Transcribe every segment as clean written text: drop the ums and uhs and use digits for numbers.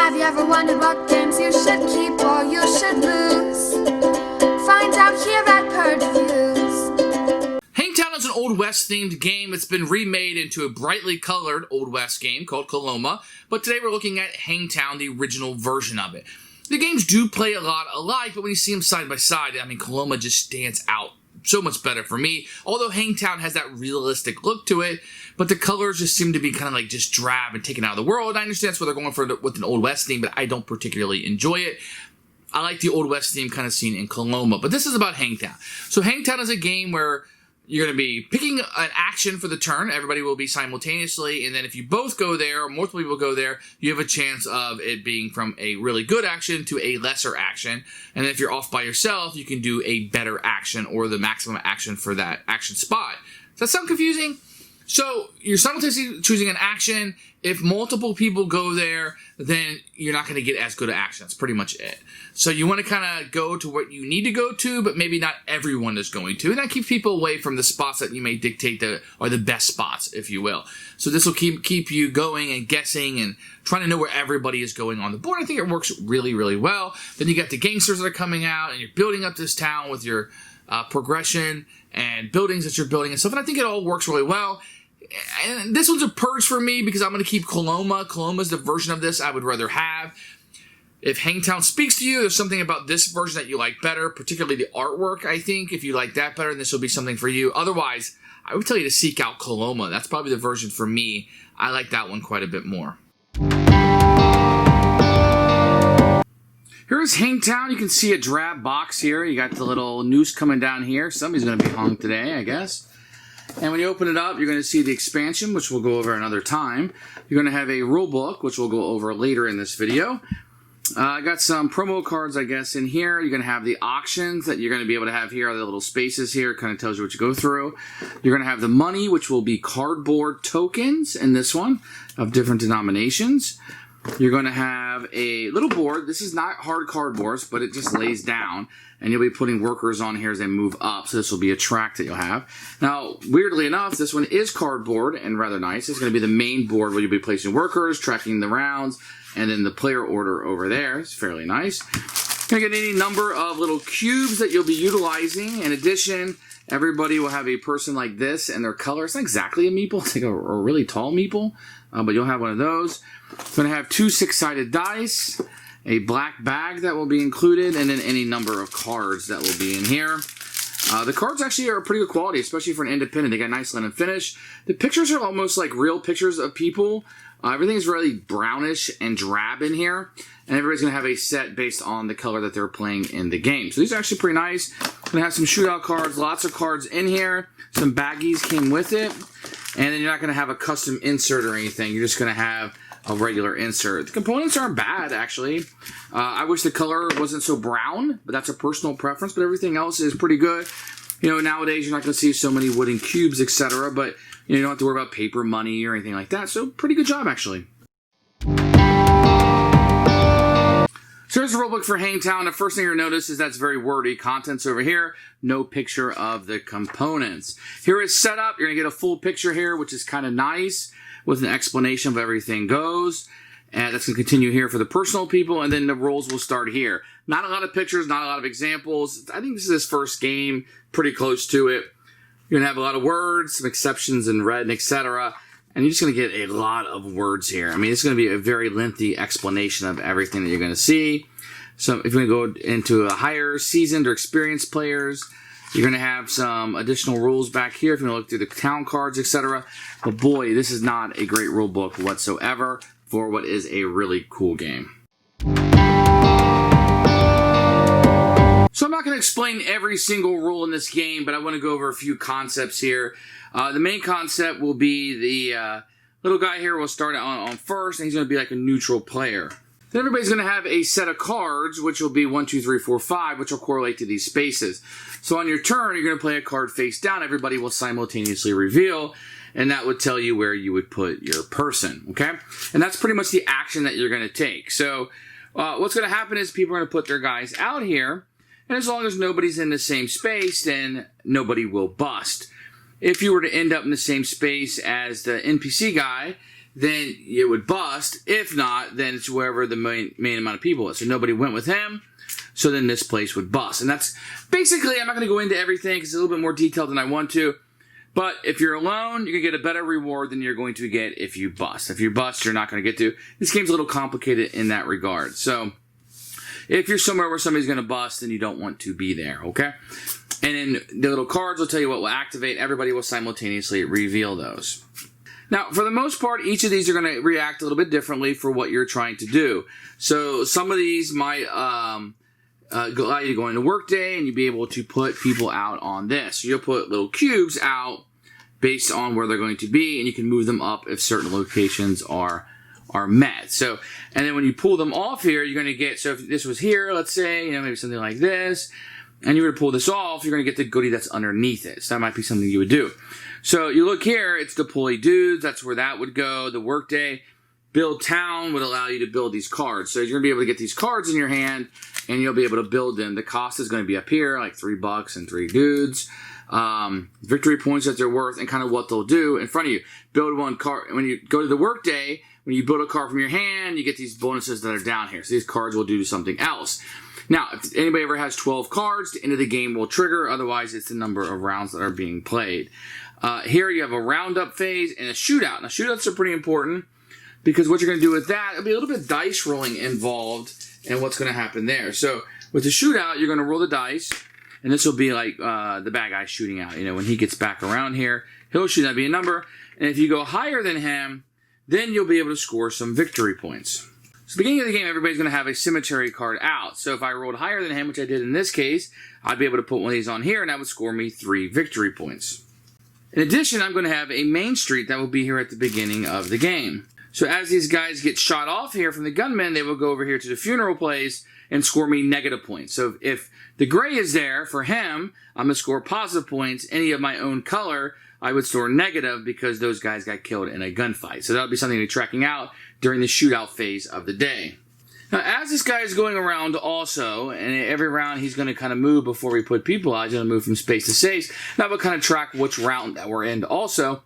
Have you ever wondered what games you should keep or you should lose? Find out here at Purge Reviews. Hangtown is an Old West themed game that's been remade into a brightly colored Old West game called Coloma, but today we're looking at Hangtown, the original version of it. The games do play a lot alike, but when you see them side by side, I mean, Coloma just stands out so much better for me, although Hangtown has that realistic look to it, but the colors just seem to be kind of like just drab and taken out of the world. I understand that's what they're going for with an Old West theme, but I don't particularly enjoy it. I like the Old West theme kind of seen in Coloma, but this is about Hangtown. So Hangtown is a game where you're going to be picking an action for the turn. Everybody will be simultaneously, and then if you both go there, or multiple people go there, you have a chance of it being from a really good action to a lesser action. And then if you're off by yourself, you can do a better action or the maximum action for that action spot. Does that sound confusing? So you're simultaneously choosing an action. If multiple people go there, then you're not going to get as good an action. That's pretty much it. So you want to kind of go to what you need to go to, but maybe not everyone is going to. And that keeps people away from the spots that you may dictate that are the best spots, if you will. So this will keep you going and guessing and trying to know where everybody is going on the board. I think it works really, really well. Then you got the gangsters that are coming out, and you're building up this town with your progression and buildings that you're building and stuff. And I think it all works really well. And this one's a purge for me because I'm going to keep Coloma. Coloma's the version of this I would rather have. If Hangtown speaks to you, there's something about this version that you like better, particularly the artwork, I think. If you like that better, then this will be something for you. Otherwise, I would tell you to seek out Coloma. That's probably the version for me. I like that one quite a bit more. Here's Hangtown. You can see a drab box here. You got the little noose coming down here. Somebody's going to be hung today, I guess. And when you open it up, you're going to see the expansion, which we'll go over another time. You're going to have a rulebook, which we'll go over later in this video. I got some promo cards, I guess, in here. You're going to have the auctions that you're going to be able to have here. The little spaces here kind of tells you what you go through. You're going to have the money, which will be cardboard tokens in this one of different denominations. You're going to have a little board. This is not hard cardboard, but it just lays down. And you'll be putting workers on here as they move up. So this will be a track that you'll have. Now, weirdly enough, this one is cardboard and rather nice. It's going to be the main board where you'll be placing workers, tracking the rounds, and then the player order over there. It's fairly nice. You're going to get any number of little cubes that you'll be utilizing. In addition, everybody will have a person like this and their color. It's not exactly a meeple. It's like a really tall meeple, but you'll have one of those. It's going to have 2 6-sided dice, a black bag that will be included, and then any number of cards that will be in here. The cards actually are pretty good quality, especially for an independent. They got a nice linen finish. The pictures are almost like real pictures of people. Everything's really brownish and drab in here, and everybody's going to have a set based on the color that they're playing in the game. So these are actually pretty nice. Going to have some shootout cards, lots of cards in here. Some baggies came with it, and then you're not going to have a custom insert or anything. You're just going to have a regular insert. The components aren't bad, actually. I wish the color wasn't so brown, but that's a personal preference, but everything else is pretty good. You know, nowadays you're not going to see so many wooden cubes, etc., but you don't have to worry about paper money or anything like that, so pretty good job, actually. So here's the rulebook for Hangtown. The first thing you'll notice is that's very wordy. Contents over here, no picture of the components. Here is setup. You're going to get a full picture here, which is kind of nice, with an explanation of everything goes. And that's going to continue here for the personal people, and then the rules will start here. Not a lot of pictures, not a lot of examples. I think this is his first game, pretty close to it. You're going to have a lot of words, some exceptions in red, etc. And you're just going to get a lot of words here. I mean, it's going to be a very lengthy explanation of everything that you're going to see. So if you're going to go into a higher seasoned or experienced players, you're going to have some additional rules back here if you want to look through the town cards, etc. But boy, this is not a great rule book whatsoever for what is a really cool game. So I'm not going to explain every single rule in this game, but I want to go over a few concepts here. The main concept will be the little guy here will start on first, and he's going to be like a neutral player. Then everybody's going to have a set of cards, which will be 1, 2, 3, 4, 5, which will correlate to these spaces. So on your turn, you're going to play a card face down. Everybody will simultaneously reveal, and that would tell you where you would put your person, okay? And that's pretty much the action that you're going to take. So what's going to happen is people are going to put their guys out here, and as long as nobody's in the same space, then nobody will bust. If you were to end up in the same space as the NPC guy, then it would bust. If not, then it's wherever the main amount of people is. So nobody went with him, so then this place would bust. And that's basically, I'm not going to go into everything because it's a little bit more detailed than I want to. But if you're alone, you can get a better reward than you're going to get if you bust. If you bust, you're not going to get to. This game's a little complicated in that regard. So if you're somewhere where somebody's going to bust, then you don't want to be there, okay? And then the little cards will tell you what will activate. Everybody will simultaneously reveal those. Now, for the most part, each of these are going to react a little bit differently for what you're trying to do. So some of these might allow you to go into Workday, and you'll be able to put people out on this. You'll put little cubes out based on where they're going to be, and you can move them up if certain locations are met. So, and then when you pull them off here, you're going to get, so if this was here, let's say, maybe something like this, and you were to pull this off, you're going to get the goodie that's underneath it. So that might be something you would do. So you look here, it's deploy dudes, that's where that would go. The Workday build town would allow you to build these cards. So you're going to be able to get these cards in your hand, and you'll be able to build them. The cost is going to be up here, like $3 and 3 dudes. Victory points that they're worth, and kind of what they'll do in front of you. Build one card. When you go to the Workday, when you build a card from your hand, you get these bonuses that are down here. So these cards will do something else. Now, if anybody ever has 12 cards, the end of the game will trigger. Otherwise, it's the number of rounds that are being played. Here you have a roundup phase and a shootout. Now, shootouts are pretty important because what you're going to do with that, it'll be a little bit of dice rolling involved and what's going to happen there. So with the shootout, you're going to roll the dice, and this will be like the bad guy shooting out. When he gets back around here, he'll shoot. That'll be a number. And if you go higher than him, then you'll be able to score some victory points. So at the beginning of the game, everybody's going to have a cemetery card out. So if I rolled higher than him, which I did in this case, I'd be able to put one of these on here, and that would score me 3 victory points. In addition, I'm going to have a main street that will be here at the beginning of the game. So as these guys get shot off here from the gunmen, they will go over here to the funeral place and score me negative points. So if the gray is there for him, I'm going to score positive points. Any of my own color, I would score negative because those guys got killed in a gunfight. So that'll be something to be tracking out during the shootout phase of the day. Now, as this guy is going around also, and every round he's going to kind of move before we put people out. He's going to move from space to space. That will kind of track which round that we're in also.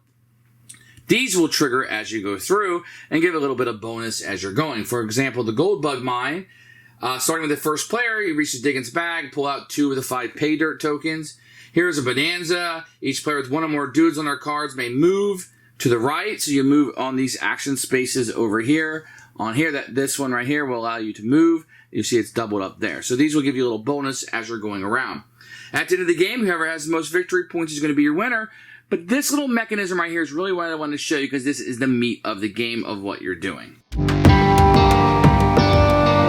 These will trigger as you go through and give a little bit of bonus as you're going. For example, the gold bug mine, starting with the first player, you reach the Diggins bag, pull out 2 of the 5 pay dirt tokens. Here's a bonanza. Each player with 1 or more dudes on their cards may move to the right. So you move on these action spaces over here. On here, this one right here will allow you to move. You see it's doubled up there. So these will give you a little bonus as you're going around. At the end of the game, whoever has the most victory points is going to be your winner. But this little mechanism right here is really what I want to show you because this is the meat of the game of what you're doing.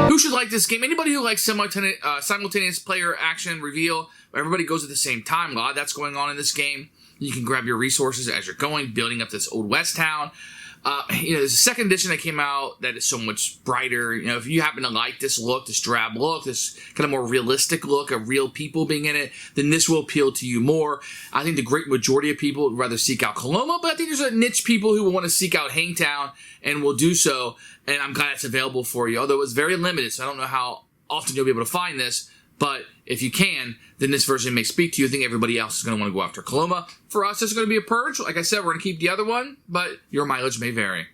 Who should like this game? Anybody who likes simultaneous player action reveal, where everybody goes at the same time. A lot of that's going on in this game. You can grab your resources as you're going, building up this old West town. There's a second edition that came out that is so much brighter. If you happen to like this look, this drab look, this kind of more realistic look of real people being in it, then this will appeal to you more. I think the great majority of people would rather seek out Coloma, but I think there's a niche people who will want to seek out Hangtown and will do so, and I'm glad it's available for you, although it's very limited, so I don't know how often you'll be able to find this, but if you can, then this version may speak to you. I think everybody else is going to want to go after Coloma. For us, it's going to be a Purge. Like I said, we're going to keep the other one, but your mileage may vary.